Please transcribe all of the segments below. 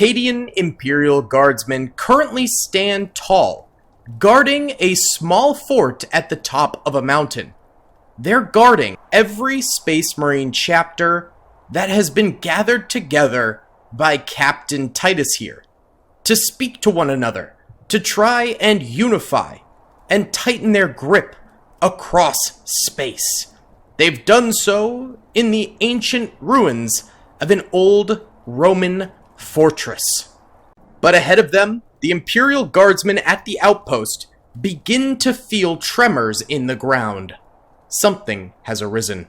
Akkadian Imperial Guardsmen currently stand tall, guarding a small fort at the top of a mountain. They're guarding every Space Marine chapter that has been gathered together by Captain Titus here, to speak to one another, to try and unify, and tighten their grip across space. They've done so in the ancient ruins of an old Roman fortress. But ahead of them, the Imperial Guardsmen at the outpost begin to feel tremors in the ground. Something has arisen.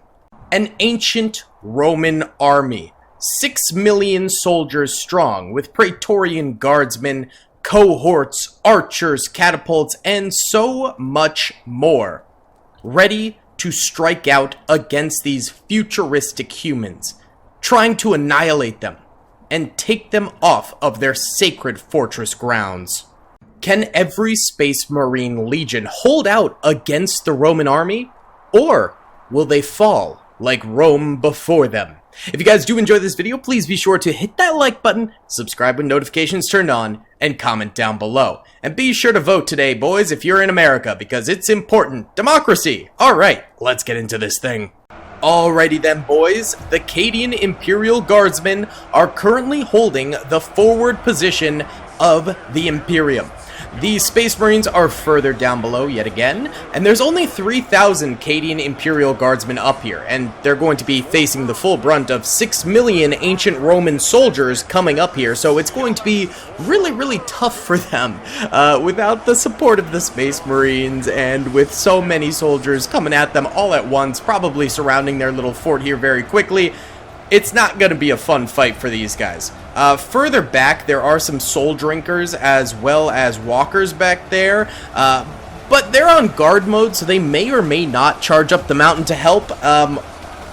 An ancient Roman army, 6 million soldiers strong, with Praetorian Guardsmen, cohorts, archers, catapults, and so much more, ready to strike out against these futuristic humans, trying to annihilate them and take them off of their sacred fortress grounds. Can every Space Marine Legion hold out against the Roman army, or will they fall like Rome before them? If you guys do enjoy this video, please be sure to hit that like button, subscribe with notifications turned on, and comment down below. And be sure to vote today, boys, if you're in America, because it's important. Democracy! Alright, let's get into this thing. Alrighty then, boys. The Akkadian Imperial Guardsmen are currently holding the forward position of the Imperium. The Space Marines are further down below yet again, and there's only 3,000 Akkadian Imperial Guardsmen up here, and they're going to be facing the full brunt of 6 million ancient Roman soldiers coming up here, so it's going to be really tough for them without the support of the Space Marines, and with so many soldiers coming at them all at once, probably surrounding their little fort here very quickly. It's not going to be a fun fight for these guys. Further back, there are some soul drinkers as well as walkers back there, but they're on guard mode, so they may or may not charge up the mountain to help,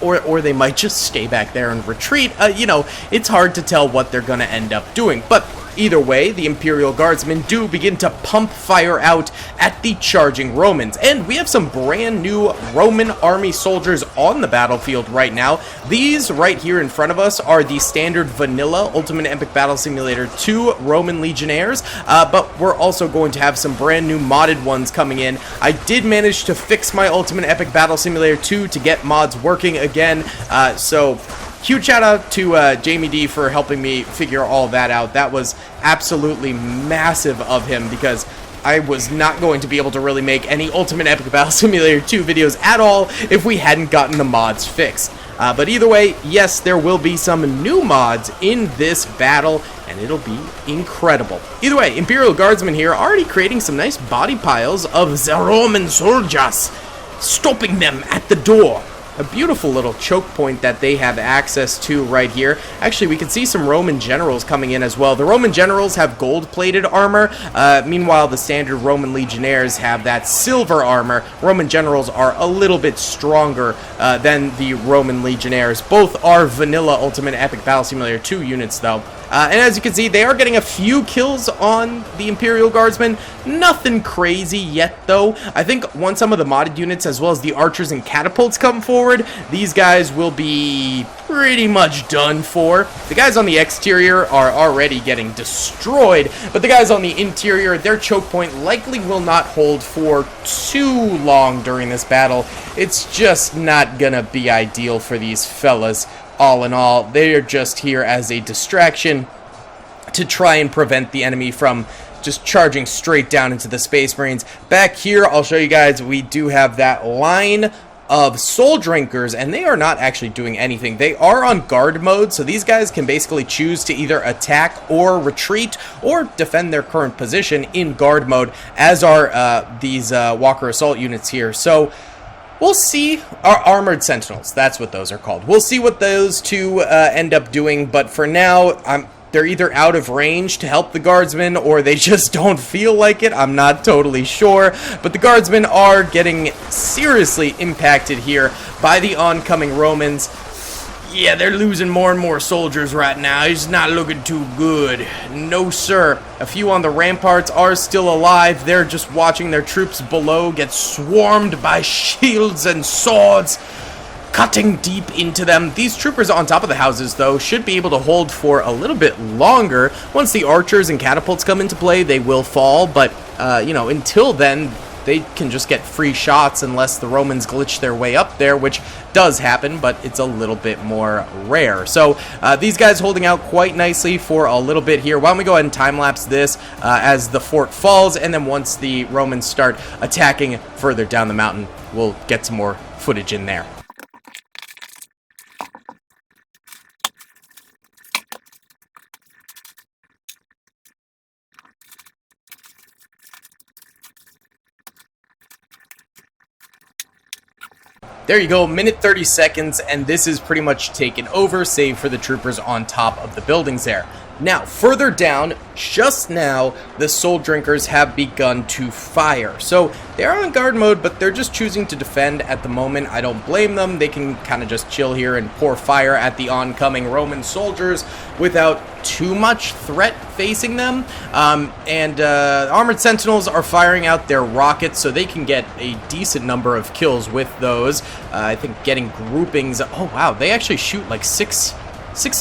or they might just stay back there and retreat. You know, it's hard to tell what they're going to end up doing, but either way, the Imperial Guardsmen do begin to pump fire out at the charging Romans. And we have some brand new Roman army soldiers on the battlefield right now. These right here in front of us are the standard vanilla Ultimate Epic Battle Simulator 2 Roman Legionnaires, but we're also going to have some brand new modded ones coming in. I did manage to fix my Ultimate Epic Battle Simulator 2 to get mods working again, so huge shout out to Jamie D for helping me figure all that out. That was absolutely massive of him, because I was not going to be able to really make any Ultimate Epic Battle Simulator 2 videos at all if we hadn't gotten the mods fixed. But either way, yes, there will be some new mods in this battle, and it'll be incredible. Either way, Imperial Guardsmen here already creating some nice body piles of the Roman soldiers, stopping them at the door. A beautiful little choke point that they have access to right here. Actually, we can see some Roman generals coming in as well. The Roman generals have gold-plated armor. Meanwhile, the standard Roman legionnaires have that silver armor. Roman generals are a little bit stronger than the Roman legionnaires. Both are vanilla Ultimate Epic Battle Simulator 2 units, though. And as you can see, they are getting a few kills on the Imperial Guardsmen. Nothing crazy yet, though. I think once some of the modded units, as well as the archers and catapults, come forward, these guys will be pretty much done for. The guys on the exterior are already getting destroyed, but the guys on the interior, their choke point likely will not hold for too long during this battle. It's just not gonna be ideal for these fellas. All in all, they are just here as a distraction to try and prevent the enemy from just charging straight down into the Space Marines. Back here, I'll show you guys, we do have that line of soul drinkers, and they are not actually doing anything. They are on guard mode, so these guys can basically choose to either attack or retreat or defend their current position in guard mode, as are these Walker Assault units here. So we'll see. Our Armored Sentinels, that's what those are called. We'll see what those two end up doing, but for now, they're either out of range to help the Guardsmen, or they just don't feel like it. I'm not totally sure, but the Guardsmen are getting seriously impacted here by the oncoming Romans. Yeah, they're losing more and more soldiers right now. It's not looking too good. No, sir. A few on the ramparts are still alive. They're just watching their troops below get swarmed by shields and swords. cutting deep into them. These troopers on top of the houses, though, should be able to hold for a little bit longer. Once the archers and catapults come into play, they will fall, but, you know, until then, they can just get free shots unless the Romans glitch their way up there, which does happen, but it's a little bit more rare. So these guys holding out quite nicely for a little bit here. Why don't we go ahead and time-lapse this as the fort falls, and then once the Romans start attacking further down the mountain, we'll get some more footage in there. There you go, minute 30 seconds, and this is pretty much taken over, save for the troopers on top of the buildings there. Now, further down, just now, the Soul Drinkers have begun to fire. So, they're on guard mode, but they're just choosing to defend at the moment. I don't blame them. They can kind of just chill here and pour fire at the oncoming Roman soldiers without too much threat facing them. Armored Sentinels are firing out their rockets, so they can get a decent number of kills with those. I think getting groupings... Oh, wow, they actually shoot like six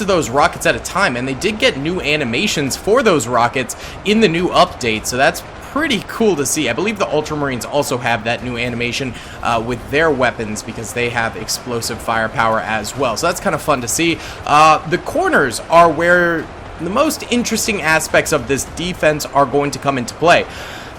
of those rockets at a time, and they did get new animations for those rockets in the new update, so that's pretty cool to see. I believe the Ultramarines also have that new animation with their weapons because they have explosive firepower as well, so that's kind of fun to see. The corners are where the most interesting aspects of this defense are going to come into play,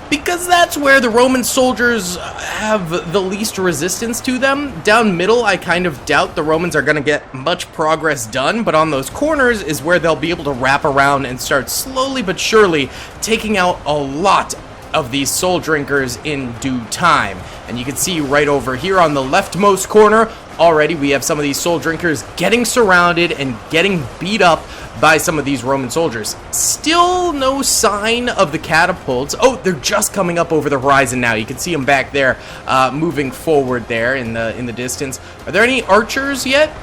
because that's where the Roman soldiers have the least resistance to them. Down middle, I kind of doubt the Romans are going to get much progress done, but on those corners is where they'll be able to wrap around and start slowly but surely taking out a lot of these Soul Drinkers in due time. And you can see right over here on the leftmost corner, already we have some of these Soul Drinkers getting surrounded and getting beat up by some of these Roman soldiers. Still no sign of the catapults. Oh, they're just coming up over the horizon now. You can see them back there moving forward there in the distance. Are there any archers yet?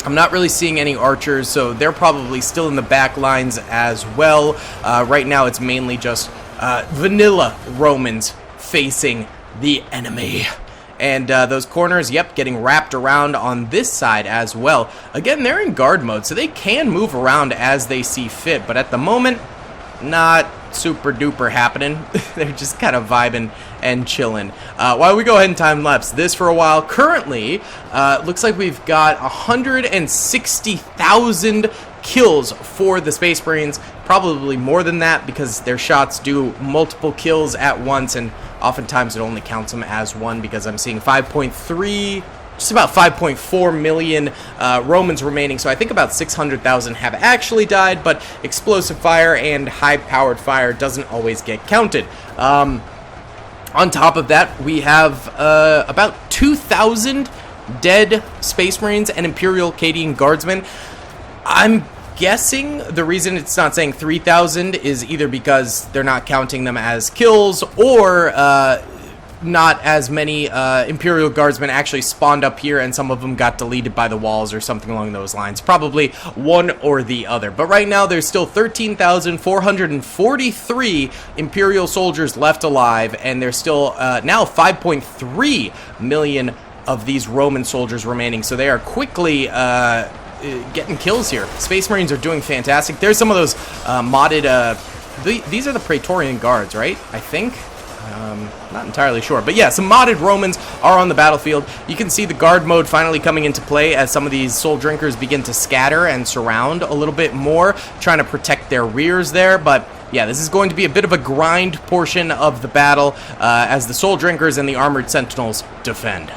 I'm not really seeing any archers, so they're probably still in the back lines as well. Right now it's mainly just vanilla Romans facing the enemy. And those corners, yep, getting wrapped around on this side as well. Again, they're in guard mode, so they can move around as they see fit. But at the moment, not super duper happening. They're just kind of vibing and chilling. Why don't we go ahead and time-lapse this for a while? Currently, looks like we've got 160,000 kills for the Space Marines. Probably more than that because their shots do multiple kills at once, and oftentimes it only counts them as one because I'm seeing 5.3, just about 5.4 million Romans remaining, so I think about 600,000 have actually died, but explosive fire and high-powered fire doesn't always get counted. On top of that, we have about 2,000 dead Space Marines and Imperial Acadian Guardsmen. I'm guessing the reason it's not saying 3,000 is either because they're not counting them as kills, or not as many Imperial Guardsmen actually spawned up here and some of them got deleted by the walls or something along those lines. Probably one or the other. But right now there's still 13,443 Imperial soldiers left alive, and there's still now 5.3 million of these Roman soldiers remaining. So they are quickly getting kills here. Space Marines are doing fantastic. There's some of those modded, these are the Praetorian Guards, right? I think. Not entirely sure, but yeah, some modded Romans are on the battlefield. You can see the guard mode finally coming into play as some of these Soul Drinkers begin to scatter and surround a little bit more, trying to protect their rears there. But yeah, this is going to be a bit of a grind portion of the battle as the Soul Drinkers and the Armored Sentinels defend.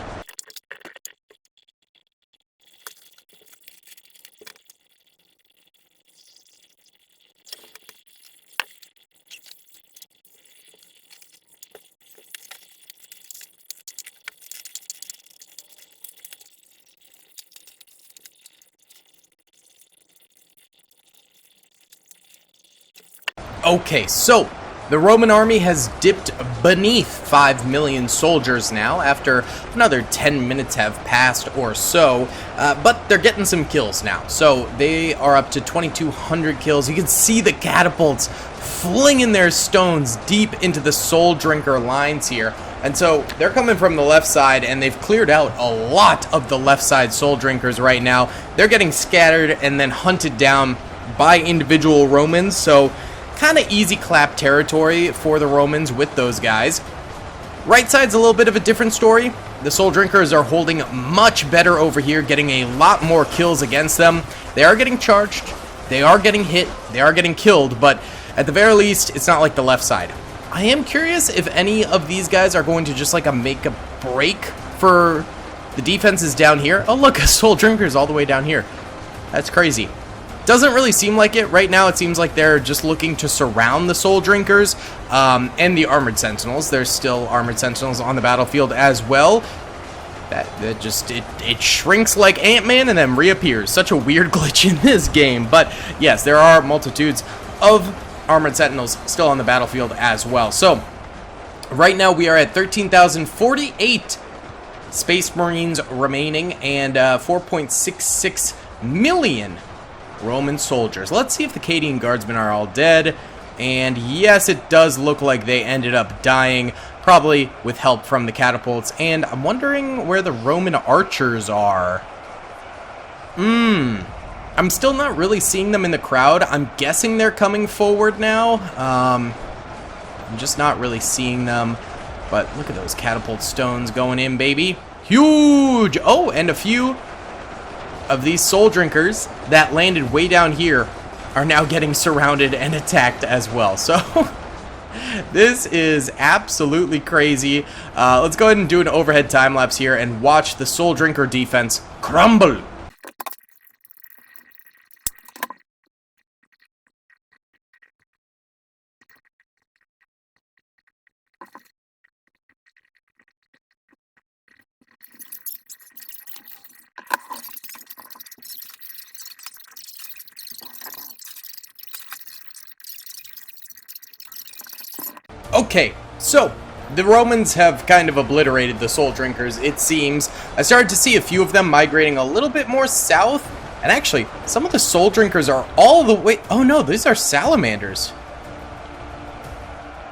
Okay, so the Roman army has dipped beneath 5 million soldiers now after another 10 minutes have passed or so, but they're getting some kills now. So they are up to 2,200 kills. You can see the catapults flinging their stones deep into the Soul Drinker lines here. And so they're coming from the left side, and they've cleared out a lot of the left side Soul Drinkers right now. They're getting scattered and then hunted down by individual Romans, so kind of easy clap territory for the Romans with those guys. Right side's a little bit of a different story. The Soul Drinkers are holding much better over here, getting a lot more kills against them. They are getting charged, they are getting hit, they are getting killed, but at the very least, it's not like the left side. I am curious if any of these guys are going to just like make a break for the defenses down here. Oh look, a Soul Drinkers all the way down here. That's crazy. Doesn't really seem like it. Right now it seems like they're just looking to surround the Soul Drinkers and the Armored Sentinels. There's still Armored Sentinels on the battlefield as well. That just, it shrinks like Ant-Man and then reappears. Such a weird glitch in this game. But yes, there are multitudes of Armored Sentinels still on the battlefield as well. So right now we are at 13,048 Space Marines remaining and 4.66 million Roman soldiers. Let's see if the Cadian Guardsmen are all dead. And yes, it does look like they ended up dying, probably with help from the catapults. And I'm wondering where the Roman archers are. I'm still not really seeing them in the crowd. I'm guessing they're coming forward now. I'm just not really seeing them. But look at those catapult stones going in, baby. Huge! Oh, and a few of these Soul Drinkers that landed way down here are now getting surrounded and attacked as well. So this is absolutely crazy. Let's go ahead and do an overhead time lapse here and watch the Soul Drinker defense crumble. Okay, so the Romans have kind of obliterated the Soul Drinkers, it seems. I started to see a few of them migrating a little bit more south. And actually, some of the Soul Drinkers are all the way... Oh no, these are salamanders.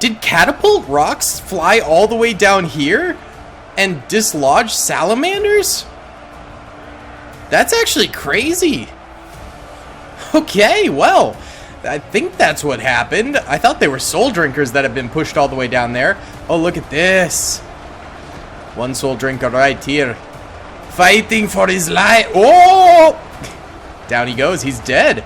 Did catapult rocks fly all the way down here and dislodge salamanders? That's actually crazy. Okay, well, I think that's what happened. I thought they were Soul Drinkers that have been pushed all the way down there. Oh, look at this. One Soul Drinker right here. Fighting for his life. Oh! Down he goes. He's dead.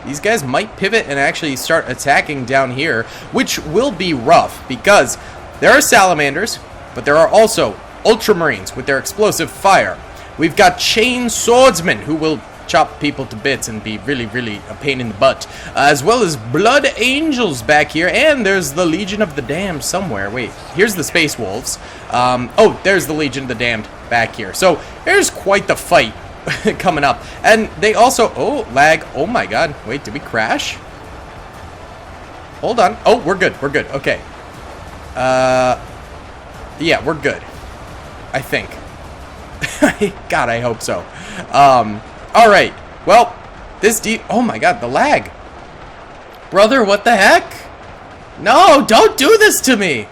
These guys might pivot and actually start attacking down here, which will be rough because there are salamanders, but there are also ultramarines with their explosive fire. We've got chain swordsmen who will chop people to bits and be really, really a pain in the butt, as well as blood angels back here, and there's the Legion of the Damned somewhere. Wait, here's the Space Wolves. Oh, there's the Legion of the Damned back here. So there's quite the fight coming up. And they also, oh, lag. Oh my god. Wait, did we crash? Hold on. Oh, we're good. We're good. Okay. Yeah, we're good. I think. God, I hope so. Alright, well, oh my god, the lag. Brother, what the heck? No, don't do this to me.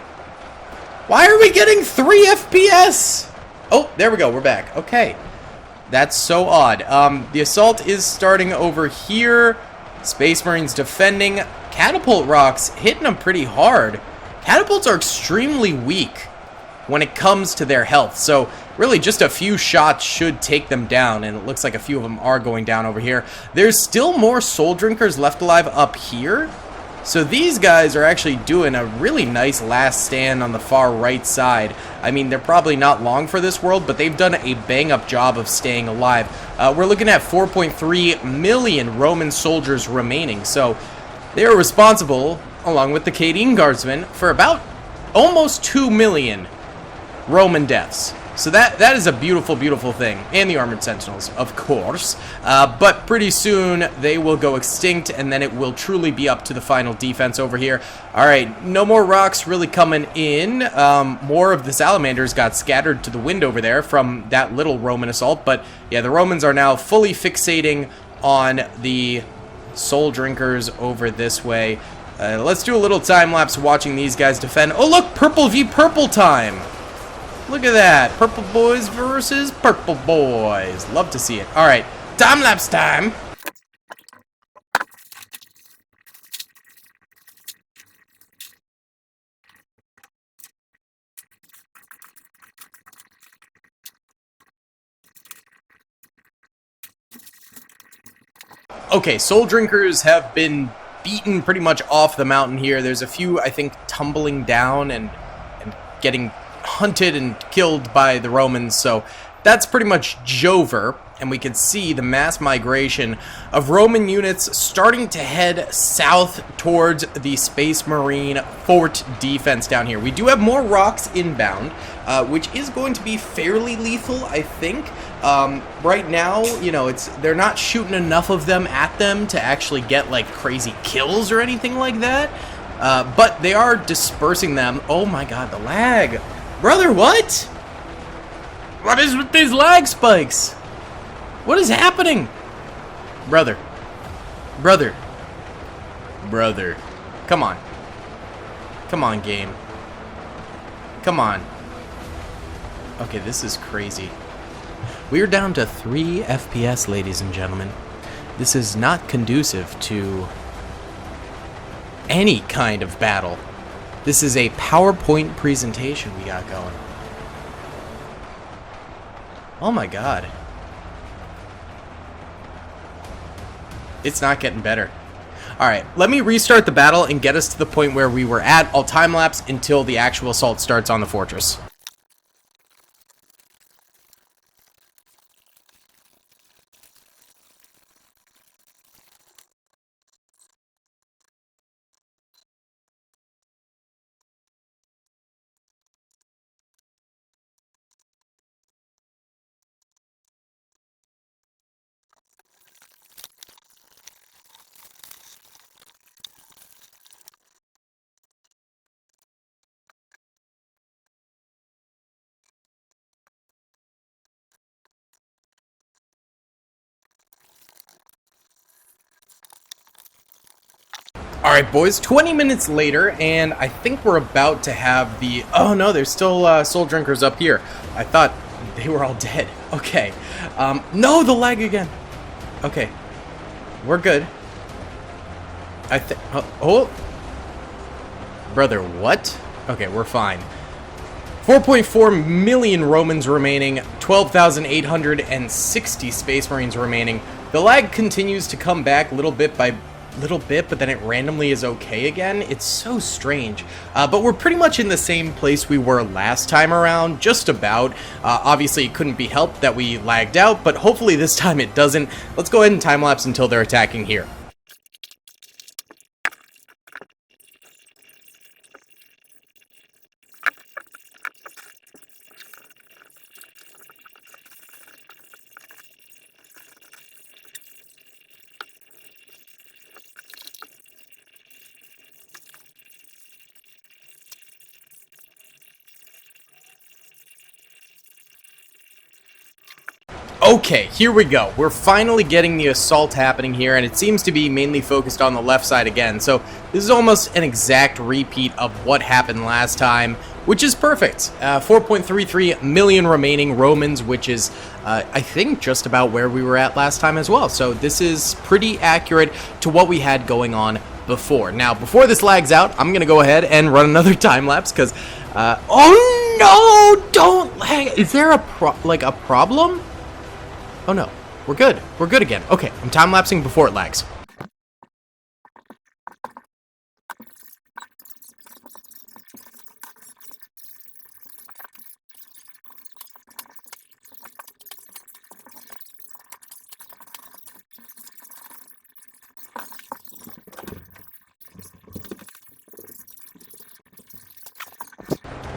Why are we getting 3 FPS? Oh, there we go, we're back. Okay, that's so odd. The assault is starting over here. Space Marines defending. Catapult rocks hitting them pretty hard. Catapults are extremely weak when it comes to their health, so really just a few shots should take them down, and it looks like a few of them are going down over here. There's still more Soul Drinkers left alive up here, so these guys are actually doing a really nice last stand on the far right side. I mean, they're probably not long for this world, but they've done a bang-up job of staying alive. We're looking at 4.3 million Roman soldiers remaining, so they are responsible, along with the Cadian Guardsmen, for about almost 2 million Roman deaths. So that is a beautiful, beautiful thing. And the Armored Sentinels, of course. But pretty soon, they will go extinct, and then it will truly be up to the final defense over here. Alright, no more rocks really coming in. More of the salamanders got scattered to the wind over there from that little Roman assault. But yeah, the Romans are now fully fixating on the Soul Drinkers over this way. Let's do a little time-lapse watching these guys defend. Oh, look! Purple v purple time! Look at that. Purple boys versus purple boys. Love to see it. Alright, time-lapse time! Okay, soul drinkers have been beaten pretty much off the mountain here. There's a few, I think, tumbling down and getting hunted and killed by the Romans, so that's pretty much Jover, and we can see the mass migration of Roman units starting to head south towards the Space Marine fort defense down here. We do have more rocks inbound, which is going to be fairly lethal, I think. Right now, you know, they're not shooting enough of them at them to actually get, like, crazy kills or anything like that, but they are dispersing them. Oh my god, the lag! Brother, what? What is with these lag spikes? What is happening? Brother. Brother. Brother. Come on. Come on, game. Come on. Okay, this is crazy. We're down to 3 FPS, ladies and gentlemen. This is not conducive to any kind of battle. This is a PowerPoint presentation we got going. Oh my god. It's not getting better. Alright, let me restart the battle and get us to the point where we were at. I'll time-lapse until the actual assault starts on the fortress. Alright boys, 20 minutes later, and I think we're about to have the... Oh no, there's still soul drinkers up here. I thought they were all dead. Okay. No, the lag again. Okay. We're good. Oh. Brother, what? Okay, we're fine. 4.4 million Romans remaining, 12,860 Space Marines remaining. The lag continues to come back little bit by little bit, but then it randomly is okay again. It's so strange. But we're pretty much in the same place we were last time around, just about. Obviously, it couldn't be helped that we lagged out, but hopefully this time it doesn't. Let's go ahead and time-lapse until they're attacking here. Okay, here we go. We're finally getting the assault happening here, and it seems to be mainly focused on the left side again. So this is almost an exact repeat of what happened last time, which is perfect. 4.33 million remaining Romans, which is, I think, just about where we were at last time as well. So this is pretty accurate to what we had going on before. Now, before this lags out, I'm going to go ahead and run another time-lapse, because... oh no! Don't lag! Is there a problem? Oh no, we're good. We're good again. Okay, I'm time-lapsing before it lags.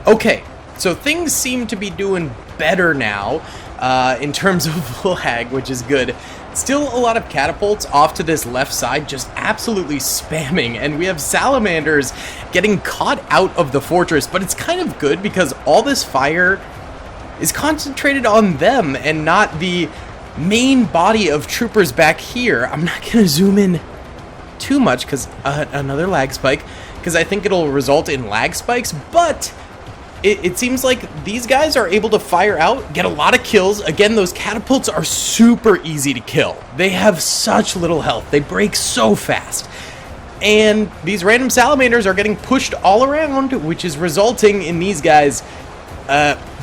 Okay, so things seem to be doing better now. In terms of lag, which is good. Still a lot of catapults off to this left side, just absolutely spamming, and we have salamanders getting caught out of the fortress, but it's kind of good because all this fire is concentrated on them and not the main body of troopers back here. I'm not gonna zoom in too much because another lag spike, because I think it'll result in lag spikes, but it seems like these guys are able to fire out, get a lot of kills. Again, those catapults are super easy to kill. They have such little health. They break so fast. And these random salamanders are getting pushed all around, which is resulting in these guys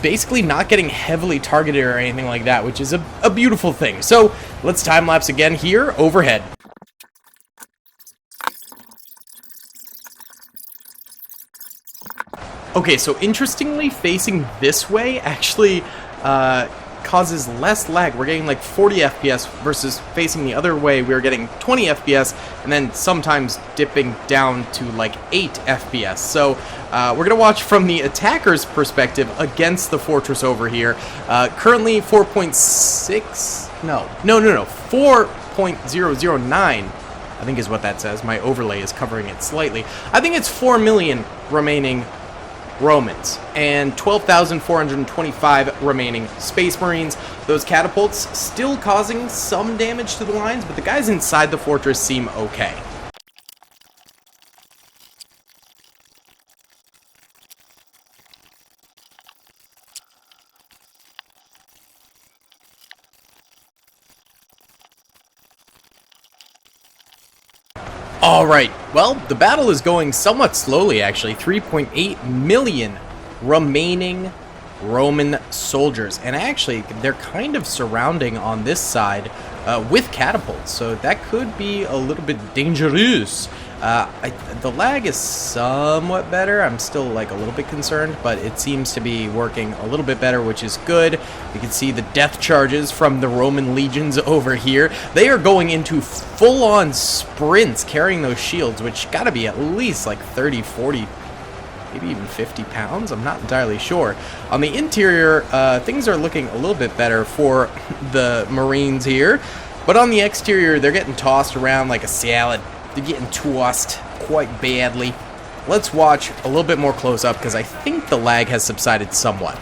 basically not getting heavily targeted or anything like that, which is a beautiful thing. So let's time lapse again here overhead. Okay, so interestingly, facing this way actually causes less lag. We're getting like 40 FPS versus facing the other way, we're getting 20 FPS and then sometimes dipping down to like 8 FPS. So we're going to watch from the attacker's perspective against the fortress over here. Currently 4.6, no, 4.009, I think is what that says. My overlay is covering it slightly. I think it's 4 million remaining Romans and 12,425 remaining Space Marines. Those catapults still causing some damage to the lines, but the guys inside the fortress seem okay. Alright, well, the battle is going somewhat slowly actually. 3.8 million remaining Roman soldiers. And actually, they're kind of surrounding on this side with catapults. So that could be a little bit dangerous. The lag is somewhat better. I'm still like a little bit concerned, but it seems to be working a little bit better, which is good. You can see the death charges from the Roman legions over here. They are going into full-on sprints carrying those shields, which gotta be at least like 30, 40, maybe even 50 pounds. I'm not entirely sure. On the interior, things are looking a little bit better for the Marines here, but on the exterior, they're getting tossed around like a salad. They're getting tossed quite badly. Let's watch a little bit more close up because I think the lag has subsided somewhat.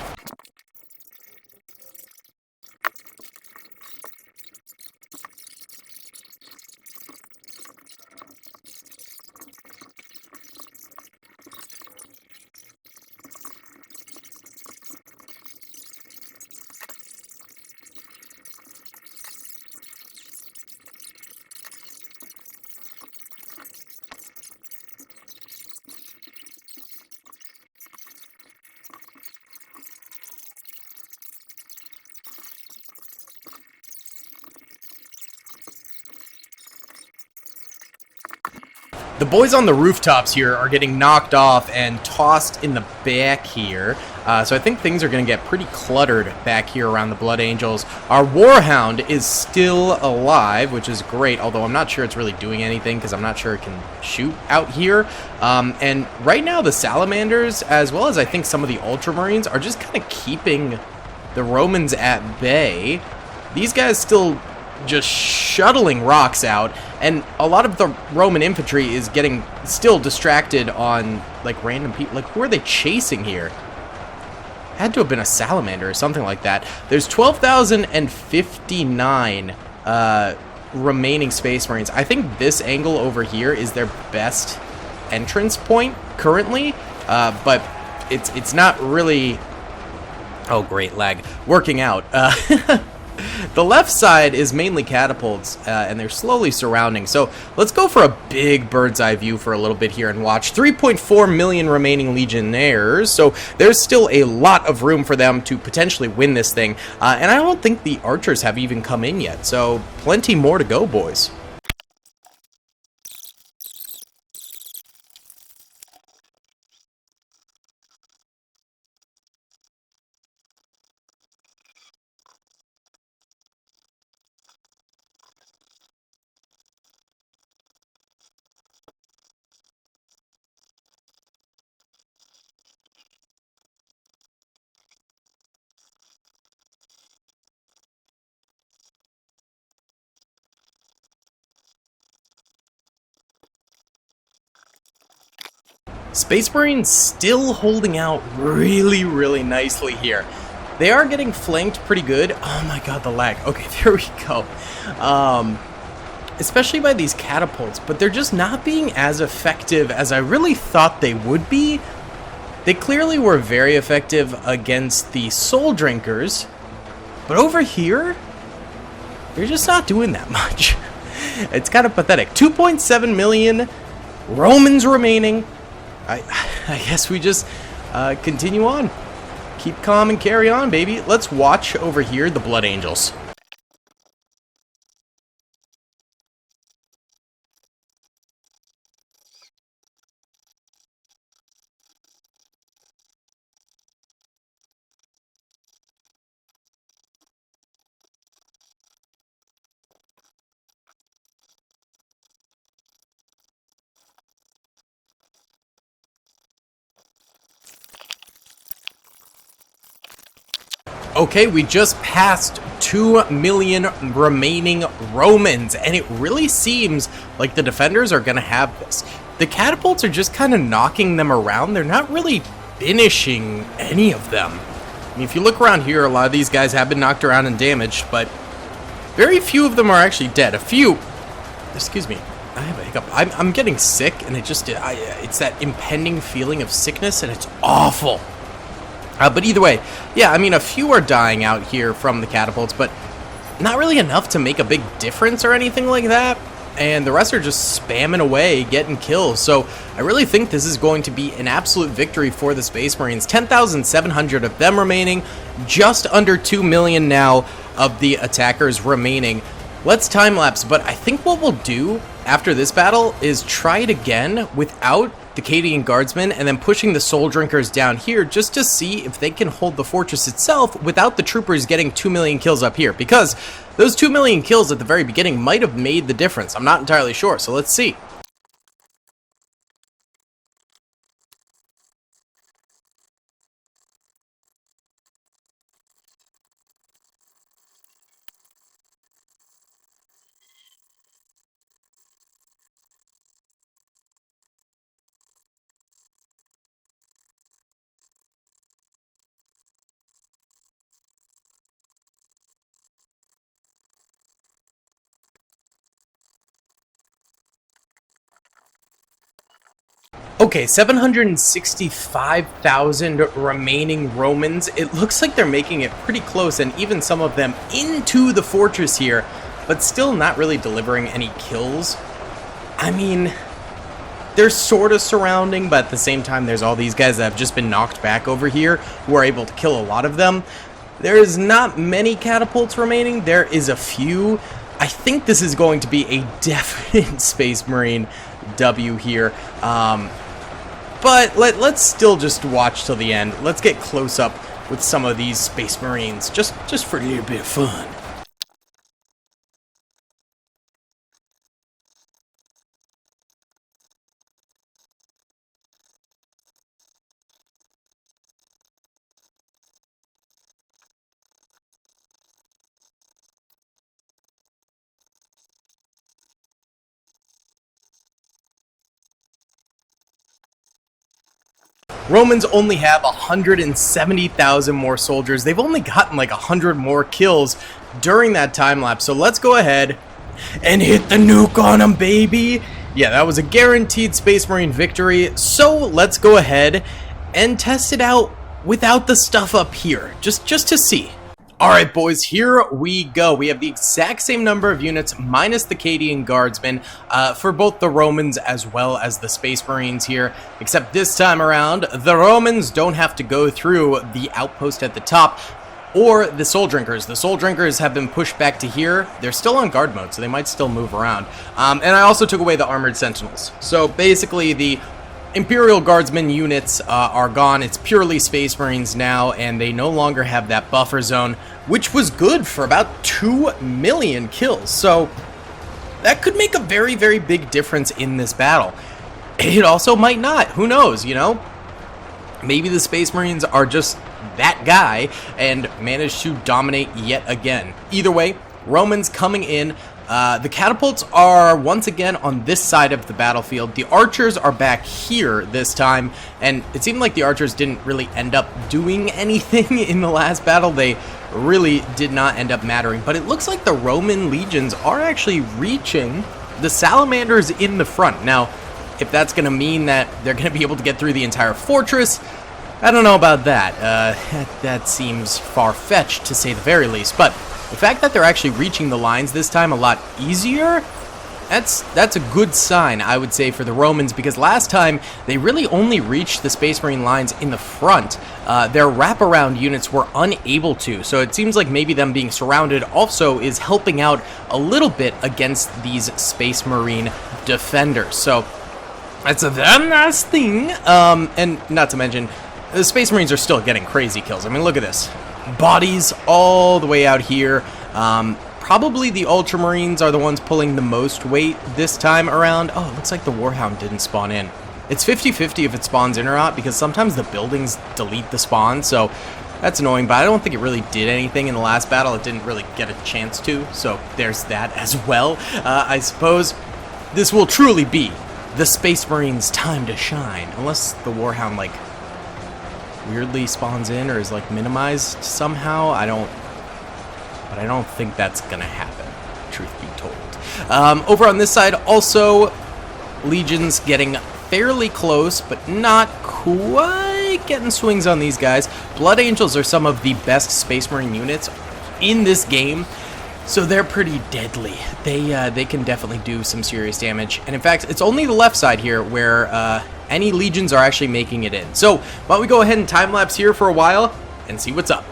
The boys on the rooftops here are getting knocked off and tossed in the back here. So I think things are going to get pretty cluttered back here around the Blood Angels. Our Warhound is still alive, which is great, although I'm not sure it's really doing anything because I'm not sure it can shoot out here. And right now the Salamanders, as well as I think some of the Ultramarines, are just kind of keeping the Romans at bay. These guys still just shuttling rocks out, and a lot of the Roman infantry is getting still distracted on like random people. Like, who are they chasing here? Had to have been a salamander or something like that. There's 12,059 remaining Space Marines. I think this angle over here is their best entrance point currently, but it's not really, oh great lag, working out. The left side is mainly catapults, and they're slowly surrounding. So let's go for a big bird's eye view for a little bit here and watch. 3.4 million remaining legionnaires, so there's still a lot of room for them to potentially win this thing. And I don't think the archers have even come in yet, so plenty more to go, boys. Space Marines still holding out really, really nicely here. They are getting flanked pretty good. Oh my god, the lag. Okay, there we go. especially by these catapults, but they're just not being as effective as I really thought they would be. They clearly were very effective against the soul drinkers, but over here, they're just not doing that much. It's kind of pathetic. 2.7 million Romans remaining. I guess we just continue on. Keep calm and carry on, baby. Let's watch over here the Blood Angels. Okay, we just passed 2 million remaining Romans, and it really seems like the defenders are going to have this. The catapults are just kind of knocking them around. They're not really finishing any of them. I mean, if you look around here, a lot of these guys have been knocked around and damaged, but very few of them are actually dead. A few... Excuse me. I have a hiccup. I'm getting sick, and it's that impending feeling of sickness, and it's awful. But either way, yeah, I mean, a few are dying out here from the catapults, but not really enough to make a big difference or anything like that. And the rest are just spamming away, getting kills. So I really think this is going to be an absolute victory for the Space Marines. 10,700 of them remaining, just under 2 million now of the attackers remaining. Let's time-lapse, but I think what we'll do after this battle is try it again without the Cadian Guardsmen and then pushing the Soul Drinkers down here just to see if they can hold the fortress itself without the troopers getting 2 million kills up here, because those 2 million kills at the very beginning might have made the difference. I'm not entirely sure, so let's see. Okay, 765,000 remaining Romans. It looks like they're making it pretty close, and even some of them into the fortress here, but still not really delivering any kills. I mean, they're sort of surrounding, but at the same time, there's all these guys that have just been knocked back over here who are able to kill a lot of them. There's not many catapults remaining. There is a few. I think this is going to be a definite Space Marine W here. But let's still just watch till the end. Let's get close up with some of these Space Marines, just for a little bit of fun. Romans only have 170,000 more soldiers. They've only gotten like 100 more kills during that time lapse. So let's go ahead and hit the nuke on them, baby. Yeah, that was a guaranteed Space Marine victory. So let's go ahead and test it out without the stuff up here, just to see. Alright boys, here we go. We have the exact same number of units minus the Cadian Guardsmen for both the Romans as well as the Space Marines here, except this time around, the Romans don't have to go through the outpost at the top or the Soul Drinkers. The Soul Drinkers have been pushed back to here. They're still on guard mode, so they might still move around. And I also took away the Armored Sentinels. So basically the Imperial Guardsmen units are gone. It's purely Space Marines now, and they no longer have that buffer zone, which was good for about 2 million kills. So that could make a very, very big difference in this battle. It also might not. Who knows, you know? Maybe the Space Marines are just that guy and manage to dominate yet again. Either way, Romans coming in The catapults are once again on this side of the battlefield. The archers are back here this time, and it seemed like the archers didn't really end up doing anything in the last battle. They really did not end up mattering, but it looks like the Roman legions are actually reaching the salamanders in the front. Now, if that's going to mean that they're going to be able to get through the entire fortress, I don't know about that. That seems far-fetched, to say the very least. But the fact that they're actually reaching the lines this time a lot easier, that's a good sign, I would say, for the Romans, because last time they really only reached the Space Marine lines in the front. Their wraparound units were unable to, so it seems like maybe them being surrounded also is helping out a little bit against these Space Marine defenders. So that's a damn nice thing. And not to mention, the Space Marines are still getting crazy kills. I mean, look at this. Bodies all the way out here. Probably the Ultramarines are the ones pulling the most weight this time around. Oh, it looks like the Warhound didn't spawn in. It's 50-50 if it spawns in or not, because sometimes the buildings delete the spawn, so that's annoying, but I don't think it really did anything in the last battle. It didn't really get a chance to, so there's that as well. I suppose this will truly be the Space Marines' time to shine, unless the Warhound, like, weirdly spawns in or is, like, minimized somehow. But I don't think that's gonna happen, truth be told. Over on this side, also, Legions getting fairly close, but not quite getting swings on these guys. Blood Angels are some of the best Space Marine units in this game, so they're pretty deadly. They can definitely do some serious damage, and in fact, it's only the left side here where any Legions are actually making it in. So, why don't we go ahead and time-lapse here for a while and see what's up.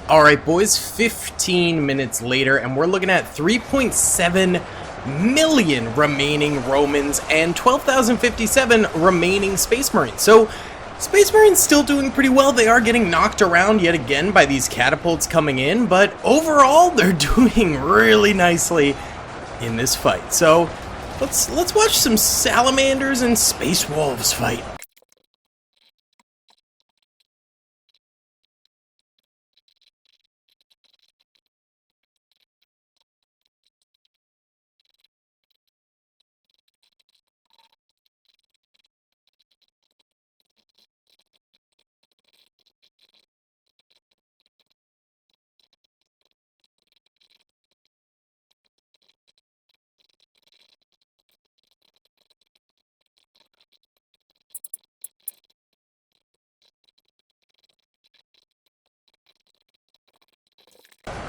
Alright boys, 15 minutes later, and we're looking at 3.7 million remaining Romans and 12,057 remaining Space Marines. So, Space Marines still doing pretty well. They are getting knocked around yet again by these catapults coming in, but overall, they're doing really nicely in this fight. So, let's watch some salamanders and space wolves fight.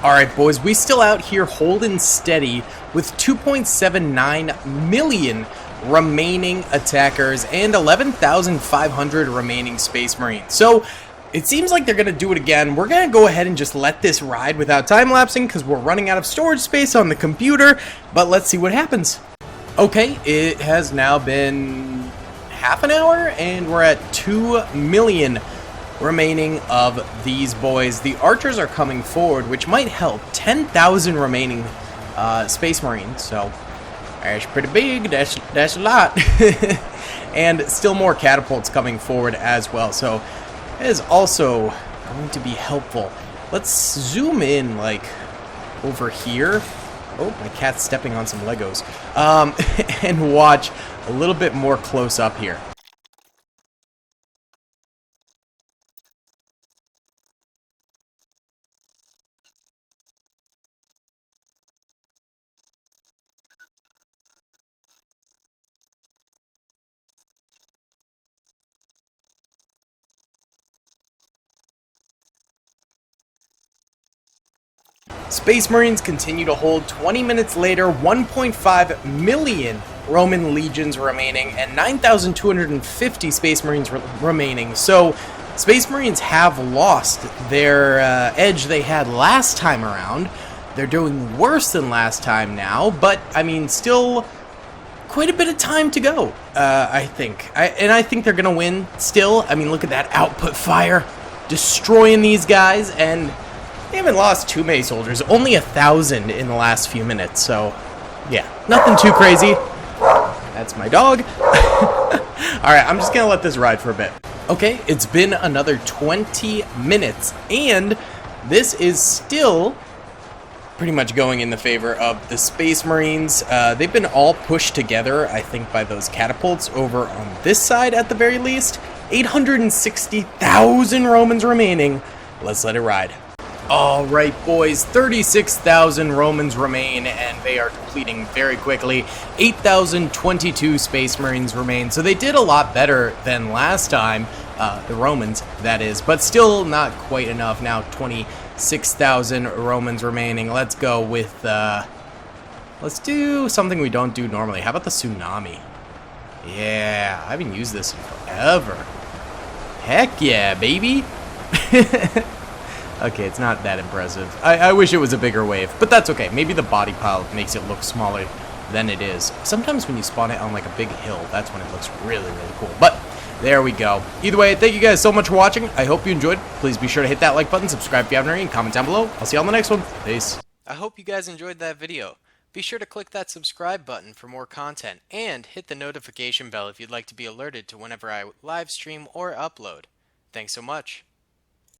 Alright boys, we still out here holding steady with 2.79 million remaining attackers and 11,500 remaining Space Marines. So, it seems like they're going to do it again. We're going to go ahead and just let this ride without time-lapsing because we're running out of storage space on the computer, but let's see what happens. Okay, it has now been half an hour and we're at 2 million remaining of these boys. The archers are coming forward, which might help. 10,000 remaining Space Marines, so that's pretty big. That's a lot. And still more catapults coming forward as well, so it is also going to be helpful. Let's zoom in, like, over here. Oh, my cat's stepping on some Legos. And watch a little bit more close up here. Space Marines continue to hold. 20 minutes later, 1.5 million Roman legions remaining and 9,250 Space Marines remaining. So Space Marines have lost their edge they had last time around. They're doing worse than last time now, but I mean, still quite a bit of time to go, I think. I think they're going to win still. I mean, look at that output fire, destroying these guys, and they haven't lost too many soldiers. Only 1,000 in the last few minutes, so yeah, nothing too crazy. That's my dog. Alright, I'm just going to let this ride for a bit. Okay, it's been another 20 minutes, and this is still pretty much going in the favor of the Space Marines. They've been all pushed together, I think, by those catapults over on this side at the very least. 860,000 Romans remaining. Let's let it ride. Alright, boys, 36,000 Romans remain, and they are completing very quickly. 8,022 Space Marines remain, so they did a lot better than last time, the Romans, that is, but still not quite enough. Now 26,000 Romans remaining. Let's go with, let's do something we don't do normally. How about the tsunami? Yeah, I haven't used this in forever. Heck yeah, baby! Okay, it's not that impressive. I wish it was a bigger wave, but that's okay. Maybe the body pile makes it look smaller than it is. Sometimes when you spawn it on like a big hill, that's when it looks really, really cool. But there we go. Either way, thank you guys so much for watching. I hope you enjoyed. Please be sure to hit that like button, subscribe if you haven't already, and comment down below. I'll see you on the next one. Peace. I hope you guys enjoyed that video. Be sure to click that subscribe button for more content, and hit the notification bell if you'd like to be alerted to whenever I live stream or upload. Thanks so much.